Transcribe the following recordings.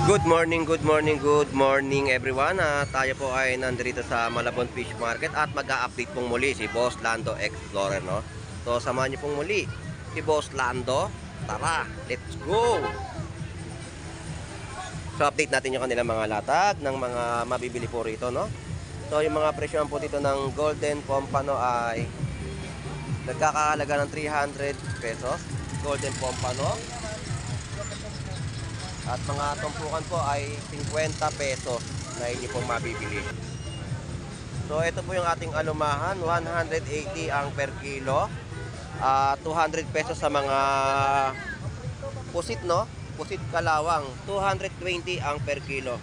Good morning, good morning, good morning everyone. Tayo po ay nandito sa Malabon Fish Market at mag-a-update pong muli si Boss Lando Explorer, no? So samahan niyo pong muli si Boss Lando. Tara, let's go! So update natin yung kanilang mga latag ng mga mabibili po rito, no? So yung mga presyohan po dito ng Golden Pompano ay nagkakahalaga ng 300 pesos. Golden Pompano. At mga tumpukan po ay 50 pesos na inyo pong mabibili. So ito po yung ating alumahan, 180 ang per kilo. 200 pesos sa mga pusit, no? Pusit kalawang, 220 ang per kilo.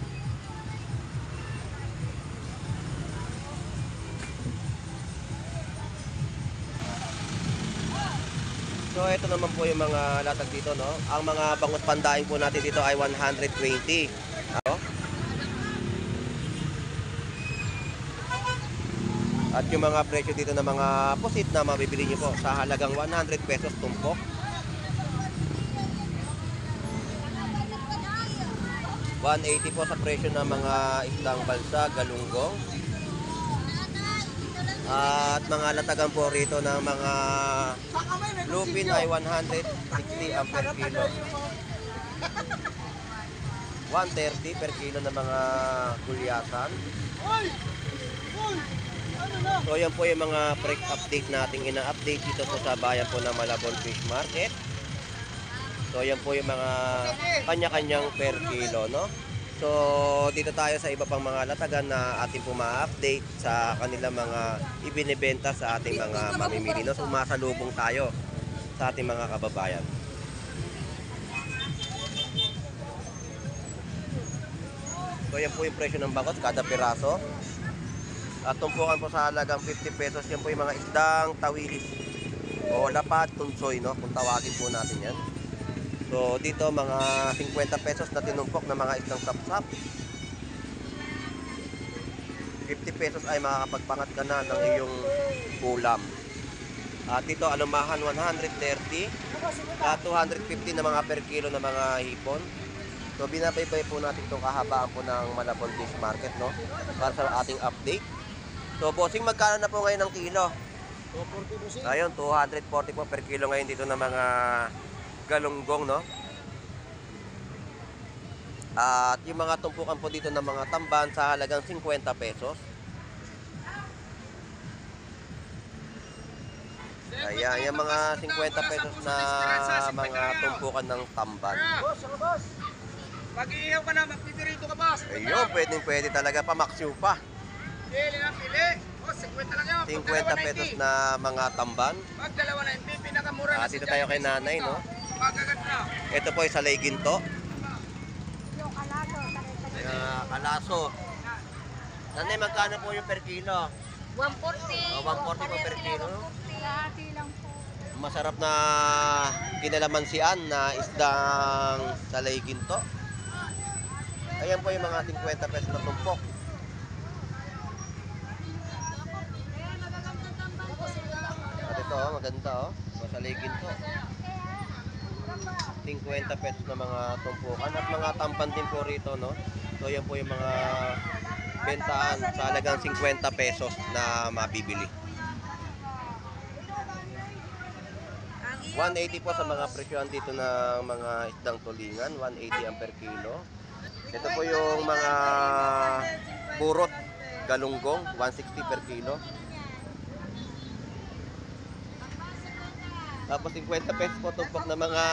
So ito naman po yung mga latag dito, no? Ang mga bangus pandaing po natin dito ay 120. Ano? At yung mga presyo dito ng mga pusit na mabibili nyo po sa halagang 100 pesos tumpok. 180 po sa presyo ng mga isdang balsa, galunggong. At mga latagan po rito ng mga lupin ay 160 ang per kilo. 130 per kilo ng mga gulyasan. So yan po yung mga break update nating ina-update dito po sa bayan po ng Malabon Fish Market. So yan po yung mga kanya-kanyang per kilo, no? So dito tayo sa iba pang mga latagan na ating po ma-update sa kanilang mga ibinebenta sa ating mga mamimili, no? So masalubong tayo sa ating mga kababayan. So yan po yung presyo ng bangus kada piraso. At tumpukan po sa halagang 50 pesos. Yan po yung mga isdang tawilis o lapad, tunsoy, no? Kung tawagin po natin yan. So dito mga 50 pesos na tinumpok na mga isdang sapsap. 50 pesos ay makakapagpangat ka na ng iyong ulam. At dito alumahan 130 at 250 na mga per kilo na mga hipon. So binabaybay po natin itong kahabaan po ng Malabon Fish Market, no? Para sa ating update. So bossing, magkano na po ngayon ng kilo? 240 bossing. Ayun, 240 po per kilo ngayon dito na mga galunggong, no? At yung mga tumpukan po dito ng mga tamban sa halagang 50 pesos. Ayan, yung mga 50 pesos na mga tumpukan ng tamban. Boss, ano boss? Pag-iihaw ka na, magpipirito ka boss. Ayun, pwede talaga, pamaksyo pa. Pili ng pili. Boss, 50 lang yun. 50 pesos na mga tamban. Pag dalawa na yung pinakamura na Dito tayo kay nanay, no? Pagkagat na. Ito po ay salay ginto. Kalaso. Nanay, magkano po yung per kilo? 140. 140 po per kilo. Hati lang po. Masarap na kinalamansian na isdang salay ginto. Ayan po yung mga 50 pesos na tumpok. At ito, maganda, oh. Salay ginto. 50 pesos na mga tumpukan at mga tampan din po rito, no? So yan po yung mga bentahan sa halagang 50 pesos na mabibili. 180 po sa mga presyohan dito ng mga isdang tulingan, 180 ang per kilo. Ito po yung mga purot galunggong, 160 per kilo. Tapos 50 pesos po tumpok na mga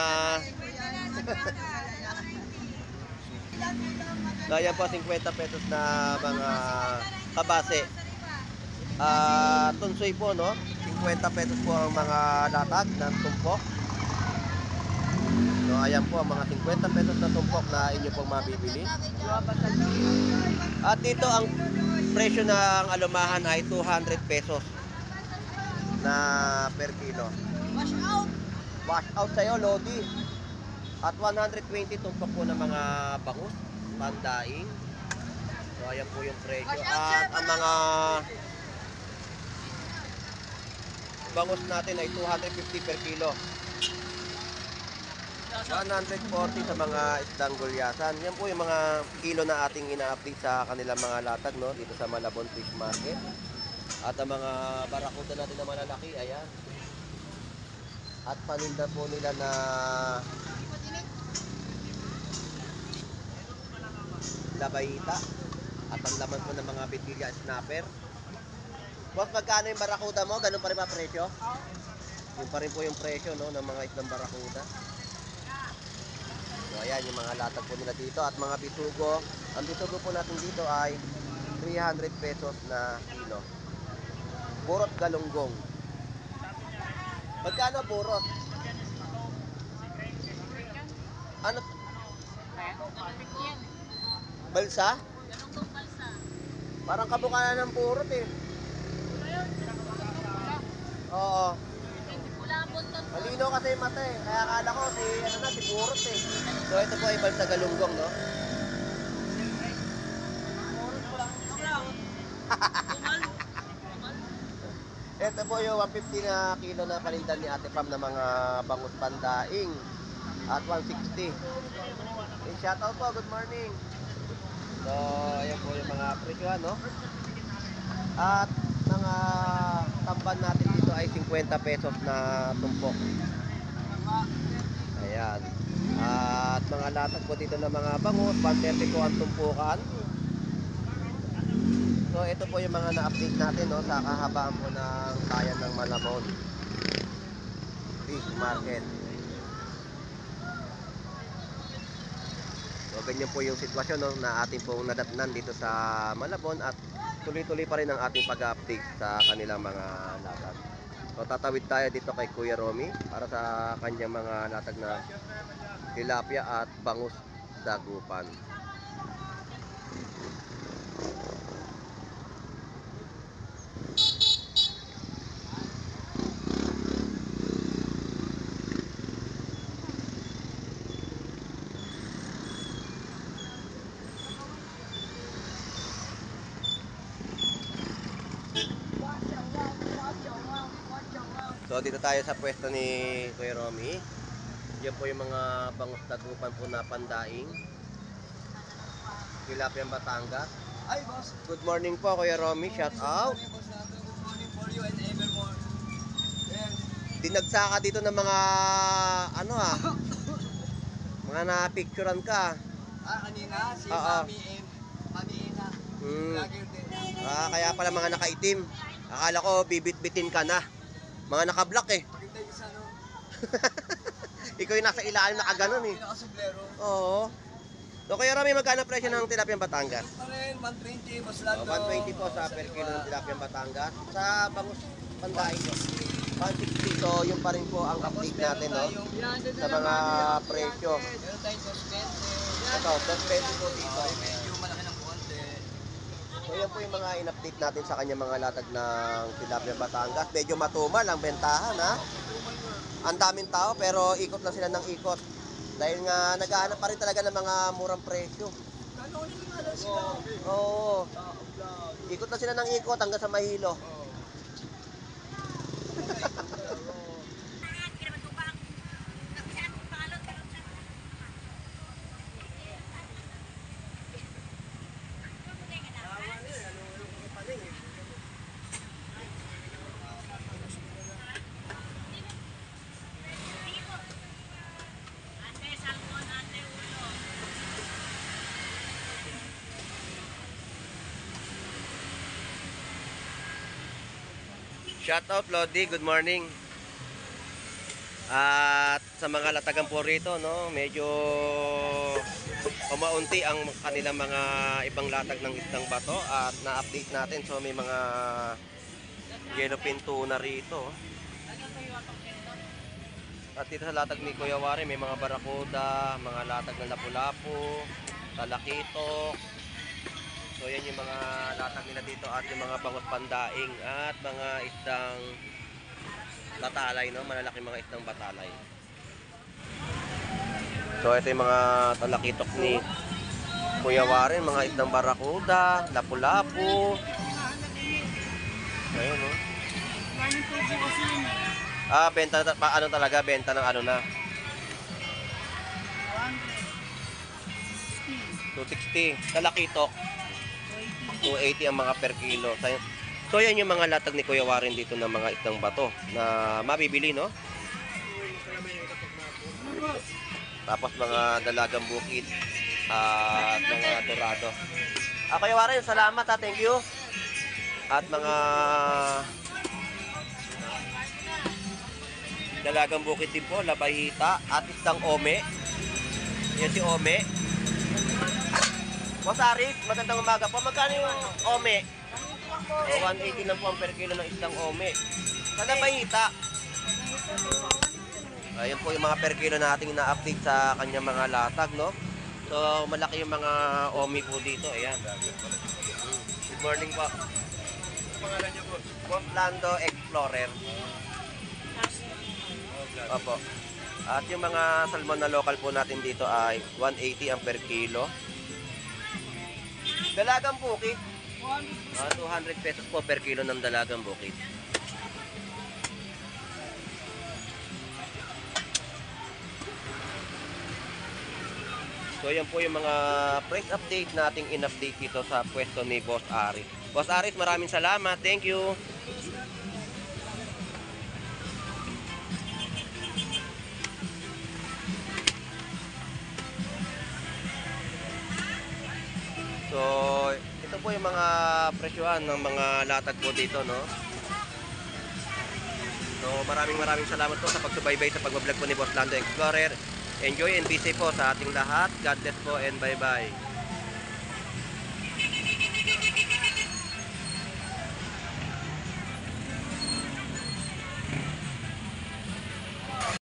Ayan po 50 pesos na mga kabase. Tunsoy po, no? 50 pesos po ang mga latag ng tumpok. So ayan po ang mga 50 pesos na tumpok na inyo pong mabibili. At dito ang presyo ng alumahan ay 200 pesos na per kilo. Wash out sa'yo, Lodi. At 120 tumpok po ng mga bangus, pandaing. So ayan po yung presyo. At ang mga bangus natin ay 250 per kilo. 140 sa mga isdang gulyasan. Yan po yung mga kilo na ating ina-update sa kanilang mga latag, no? Dito sa Malabon Fish Market. At ang mga barakuda natin na malalaki, ayan. At paninda po nila na labayita. At ang laman po ng mga bitilya snapper. Boss, magkano yung barakuda mo? Ganun pa rin ba presyo? Yun pa rin po yung presyo, no, ng mga isdang barakuda. So, ayan yung mga latag po nila dito. At mga bitugo. Ang bitugo po natin dito ay 300 pesos na kilo. Burot galunggong. Magkano burot? Ano? Balsa? Parang kabukana ng burot eh. Oo. Malino kasi yung mata eh. Kaya akala ko si burot eh. So ito po ay balsa galunggong, no? Ito po yung 150 na kilo na panindan ni Ate Pam na mga bangus pandaing at 160. Shout out po, good morning. So, ayan po yung mga presyohan, no? At mga tamban natin dito ay 50 pesos na tumpok. Ayan. At mga latag po dito ng mga bangus, 130 po ang tumpukan. So ito po yung mga na-update natin, no, sa kahabaan po ng bayan ng Malabon Fish Market. So ganyan po yung sitwasyon, no, na ating pong nadatnan dito sa Malabon at tuloy-tuloy pa rin ang ating pag-update sa kanilang mga latag. So tatawid tayo dito kay Kuya Romy para sa kanyang mga latag na tilapia at bangus dagupan. So dito tayo sa pwesto ni Kuya Romy. Yan po yung mga bangus dagupan po na pandaing. Tilapiang Batangas. Ay, boss. Good morning po Kuya Romy, shout out. Good morning for you and evermore. Yes. Dinagsaka dito ng mga ano mga na-picturean ka. Kanina si Oo. Mami Ina. Vlogger din. Kaya pala mga nakaitim. Akala ko bibit-bitin ka na. Mga naka-block eh. Maganda yung isa, no? Ikaw yung nasa ilalim na kaganon eh. Pinakasublero. Oo. So Kuya Romy, magkano presyo ng Tilapiang Batangas? Pa rin, 120, boss Lando. 120 po sa per kilo ng Tilapiang Batangas. Sa bangus pandaing nyo, 160. So yun pa rin po ang update natin, no? Sa mga presyo. Meron tayong 220. Ito, 220 po dito. Medyo malaki ng konti. So yan po yung mga in-update natin sa kanya mga latag ng Tilapiang Batangas. Medyo matumal ang bentahan, ha? Ang daming tao pero ikot lang sila ng ikot. Dahil nga naghahanap pa rin talaga ng mga murang presyo. Ano nga lang sila? Oo. Ikot na sila ng ikot hanggang sa Mahilo. Shout out Lodi, good morning. At sa mga latagan po rito, no, medyo umaunti ang kanilang mga ibang latag ng isdang bato at na-update natin. So may mga yellowfin tuna rito. At dito sa latag ni Kuya Wari, may mga barakuda, mga latag ng lapu-lapu, talakitok. So yan yung mga latag nila dito at yung mga bangus pandaing at mga isdang batalay, no? Malalaki mga isdang batalay. So ito yung mga talakitok ni Kuya Warren, mga isdang barakuda, lapu-lapu. Ayun, no? Benta ano talaga, benta ng ano na. 260. Sa Lakitok, 280 ang mga per kilo. So yan yung mga latag ni Kuya Warren dito ng mga isdang bato na mabibili, no? Tapos mga dalagang bukid at mga dorado. Kuya Warren, salamat ha. Thank you. At mga dalagang bukid din po, labahita at isdang ome. Yan si ome. Boss Aris, magandang umaga po. Magkano yung ome? 180 lang po ang per kilo ng isdang ome. Sa labahita. Ayan po yung mga per kilo nating na-update sa kanyang mga latag, no? So, malaki yung mga ome po dito. Ayan. Good morning po. Pangalan niyo po? Boss Lando Explorer. Opo. At yung mga salmon na local po natin dito ay 180 ang per kilo. Dalagang bukid. 200 pesos po per kilo ng dalagang bukid. So yan po yung mga price update nating in-update dito sa pwesto ni Boss Aris. Boss Aris, maraming salamat. Thank you. So, ito po yung mga presyohan ng mga latag po dito, no? So, maraming salamat po sa pagsubaybay sa pag-vlog po ni Boss Lando Explorer. Enjoy and be safe po sa ating lahat. God bless po and bye-bye.